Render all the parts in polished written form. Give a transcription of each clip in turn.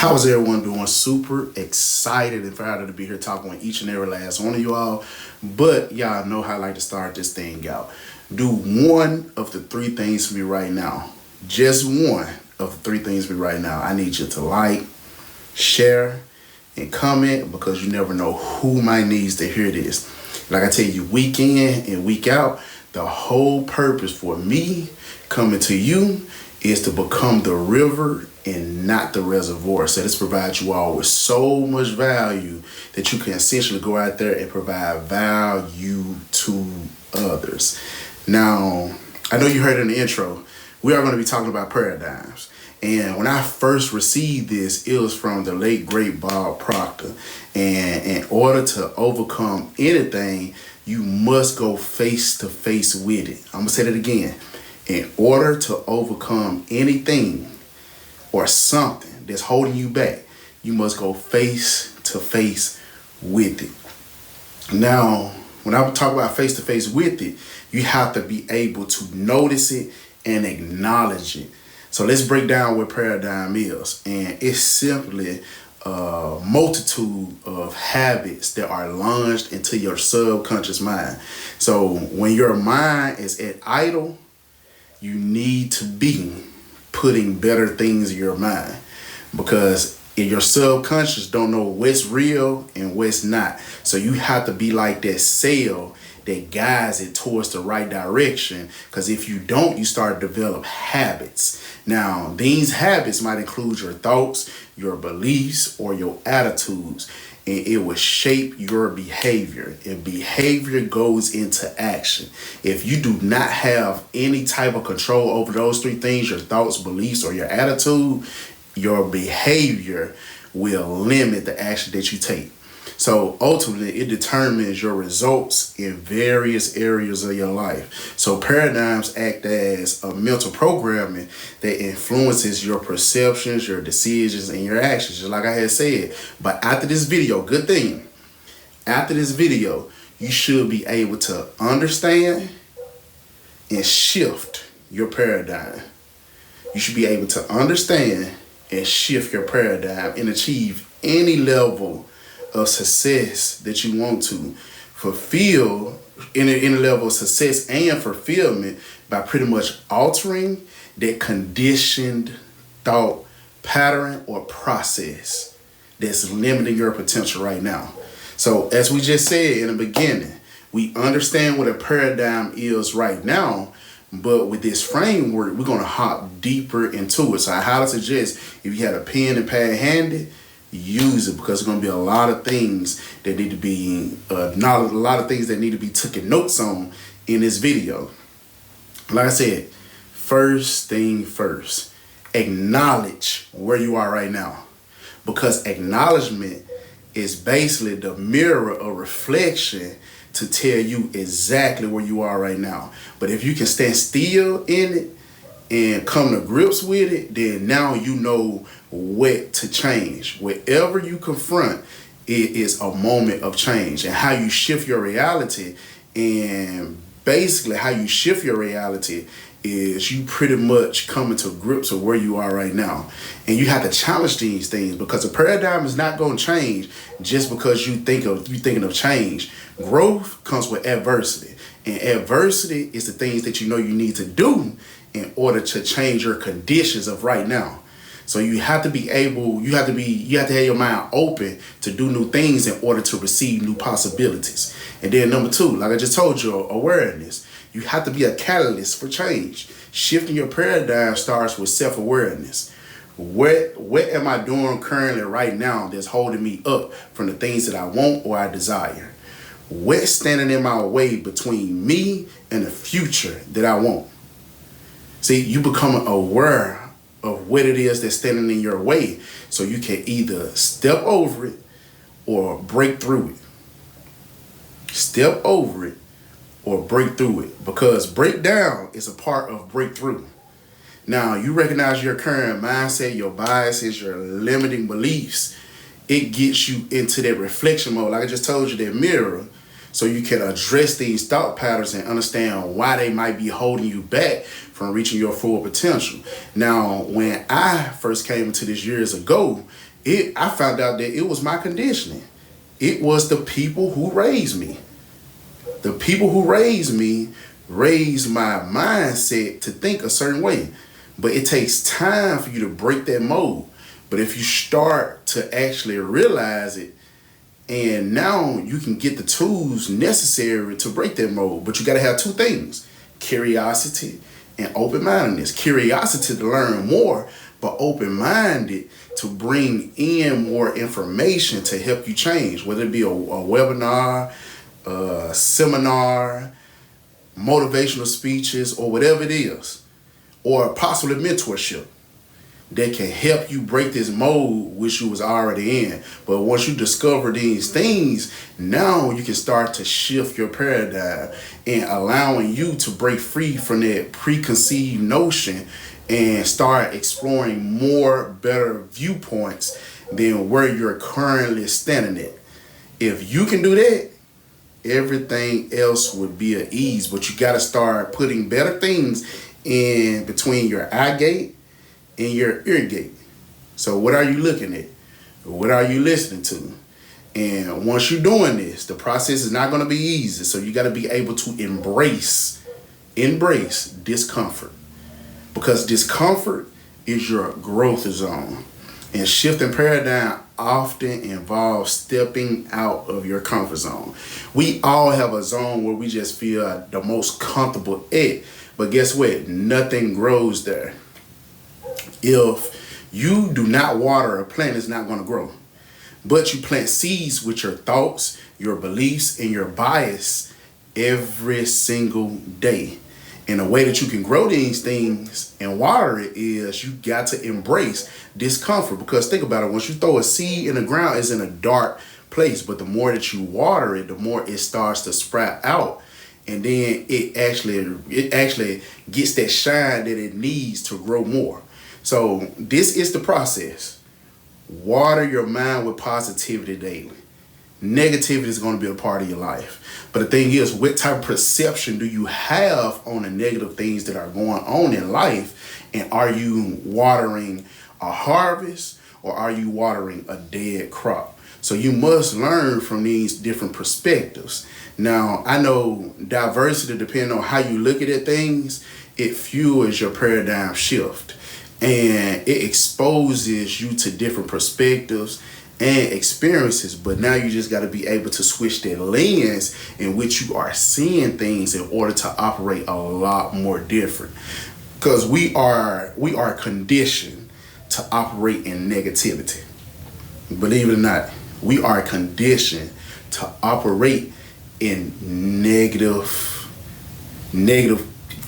How's everyone doing? Super excited and proud to be here talking with each and every last one of you all. But y'all know how I like to start this thing out. Do one of the three things for me right now. Just one of the three things for me right now. I need you to like, share, and comment because you never know who might needs to hear this. Like I tell you, week in and week out, the whole purpose for me coming to you is to become the river and not the reservoir. So this provides you all with so much value that you can essentially go out there and provide value to others. Now, I know you heard in the intro, we are going to be talking about paradigms. And when I first received this, it was from the late great Bob Proctor. And in order to overcome anything, you must go face to face with it. I'm going to say that again. In order to overcome anything or something that's holding you back, you must go face to face with it. Now, when I talk about face to face with it, you have to be able to notice it and acknowledge it. So let's break down what paradigm is. And it's simply a multitude of habits that are lunged into your subconscious mind. So when your mind is at idle, you need to be putting better things in your mind, because in your subconscious don't know what's real and what's not. So you have to be like that sail that guides it towards the right direction, because if you don't, you start to develop habits. Now, these habits might include your thoughts, your beliefs, or your attitudes, and it will shape your behavior. And behavior goes into action. If you do not have any type of control over those three things, your thoughts, beliefs, or your attitude, your behavior will limit the action that you take. So ultimately, it determines your results in various areas of your life. So paradigms act as a mental programming that influences your perceptions, your decisions, and your actions, just like I had said. But after this video, good thing, after this video, you should be able to understand and shift your paradigm. You should be able to understand and shift your paradigm and achieve any level of success that you want to fulfill in a level of success and fulfillment by pretty much altering that conditioned thought pattern or process that's limiting your potential right now. So as we just said in the beginning, we understand what a paradigm is right now, but with this framework, we're going to hop deeper into it. So I highly suggest if you had a pen and pad handy, use it, because there's going to be a lot of things that need to be taken notes on in this video. Like I said, first thing first, acknowledge where you are right now, because acknowledgement is basically the mirror or reflection to tell you exactly where you are right now. But if you can stand still in it and come to grips with it, then now you know what to change. Whatever you confront, it is a moment of change. And how you shift your reality, and basically how you shift your reality is you pretty much coming to grips with where you are right now. And you have to challenge these things, because a paradigm is not going to change just because you thinking of change. Growth comes with adversity, and adversity is the things that you know you need to do in order to change your conditions of right now. So you have to have your mind open to do new things in order to receive new possibilities. And then number two, like I just told you, awareness. You have to be a catalyst for change. Shifting your paradigm starts with self-awareness. What am I doing currently right now that's holding me up from the things that I want or I desire? What's standing in my way between me and the future that I want? See, you become aware of what it is that's standing in your way, so you can either step over it or break through it. Step over it or break through it, because breakdown is a part of breakthrough. Now, you recognize your current mindset, your biases, your limiting beliefs. It gets you into that reflection mode. Like I just told you, that mirror, so you can address these thought patterns and understand why they might be holding you back from reaching your full potential. Now, when I first came into this years ago, I found out that it was my conditioning. It was the people who raised me. The people who raised me raised my mindset to think a certain way. But it takes time for you to break that mold. But if you start to actually realize it, and now you can get the tools necessary to break that mold. But you got to have two things: curiosity and open-mindedness. Curiosity to learn more, but open-minded to bring in more information to help you change, whether it be a webinar, a seminar, motivational speeches, or whatever it is, or possibly mentorship that can help you break this mold which you was already in. But once you discover these things, now you can start to shift your paradigm and allowing you to break free from that preconceived notion and start exploring more better viewpoints than where you're currently standing at. If you can do that, everything else would be at ease. But you got to start putting better things in between your eye gate and your ear gate. So what are you looking at? What are you listening to? And once you're doing this, the process is not going to be easy. So you got to be able to embrace discomfort, because discomfort is your growth zone. And shifting paradigm often involves stepping out of your comfort zone. We all have a zone where we just feel the most comfortable at. But guess what? Nothing grows there. If you do not water a plant, it's not going to grow. But you plant seeds with your thoughts, your beliefs, and your bias every single day. And the way that you can grow these things and water it is you got to embrace discomfort. Because think about it, once you throw a seed in the ground, it's in a dark place. But the more that you water it, the more it starts to sprout out. And then it actually gets that shine that it needs to grow more. So this is the process. Water your mind with positivity daily. Negativity is going to be a part of your life. But the thing is, what type of perception do you have on the negative things that are going on in life? And are you watering a harvest or are you watering a dead crop? So you must learn from these different perspectives. Now, I know diversity, depending on how you look at it, things, it fuels your paradigm shift. And it exposes you to different perspectives and experiences. But now you just got to be able to switch that lens in which you are seeing things in order to operate a lot more different. Because we are conditioned to operate in negativity. Believe it or not, we are conditioned to operate in negative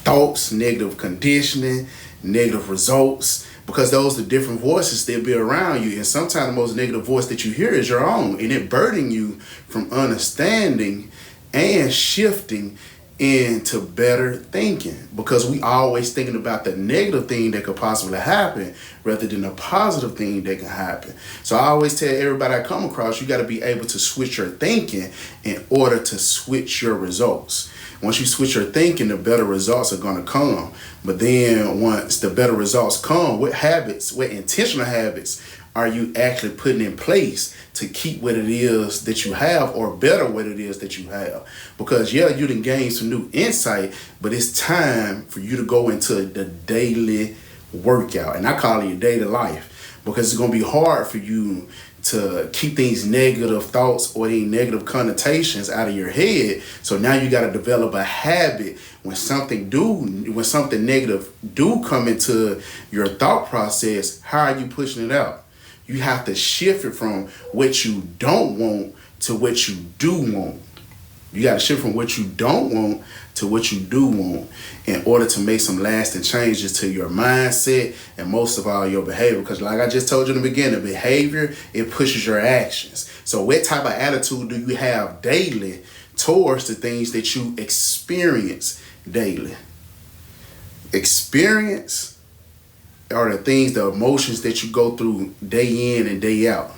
thoughts, negative conditioning, negative results, because those are different voices that be around you. And sometimes the most negative voice that you hear is your own, and it burdening you from understanding and shifting into better thinking, because we always thinking about the negative thing that could possibly happen rather than the positive thing that can happen. So I always tell everybody I come across, you got to be able to switch your thinking in order to switch your results. Once you switch your thinking, the better results are going to come. But then once the better results come, what intentional habits are you actually putting in place to keep what it is that you have, or better what it is that you have? Because you done gained some new insight, but it's time for you to go into the daily workout. And I call it your daily life, because it's going to be hard for you to keep these negative thoughts or these negative connotations out of your head. So now you got to develop a habit when something negative do come into your thought process. How are you pushing it out? You have to shift it from what you don't want to what you do want. You got to shift from what you don't want to what you do want in order to make some lasting changes to your mindset and most of all your behavior. Because like I just told you in the beginning, behavior, it pushes your actions. So what type of attitude do you have daily towards the things that you experience daily? Experience are the things, the emotions that you go through day in and day out.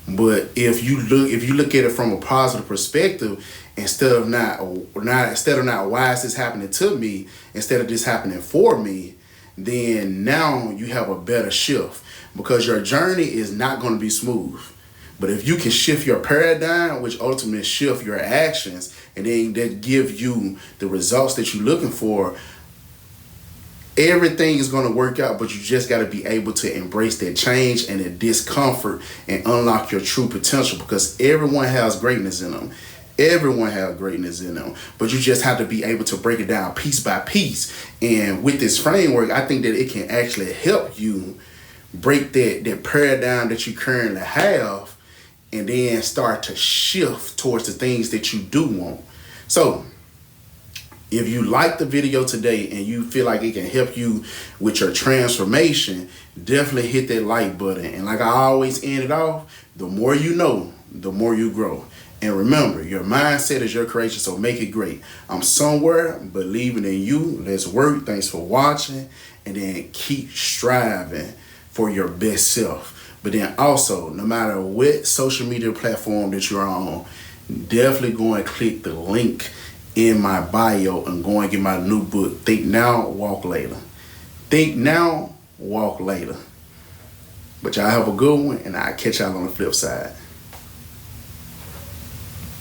But if you look at it from a positive perspective instead of not why is this happening to me, instead of this happening for me, then now you have a better shift, because your journey is not going to be smooth. But if you can shift your paradigm, which ultimately shift your actions, and then that give you the results that you're looking for, everything is going to work out. But you just got to be able to embrace that change and that discomfort and unlock your true potential, because everyone has greatness in them. Everyone has greatness in them, but you just have to be able to break it down piece by piece. And with this framework, I think that it can actually help you break that paradigm that you currently have, and then start to shift towards the things that you do want. So if you like the video today and you feel like it can help you with your transformation, definitely hit that like button. And like I always end it off, the more you know, the more you grow. And remember, your mindset is your creation, so make it great. I'm somewhere believing in you. Let's work. Thanks for watching. And then keep striving for your best self. But then also, no matter what social media platform that you're on, definitely go and click the link in my bio and go and get my new book, Think Now, Walk Later. Think Now, Walk Later. But y'all have a good one, and I'll catch y'all on the flip side.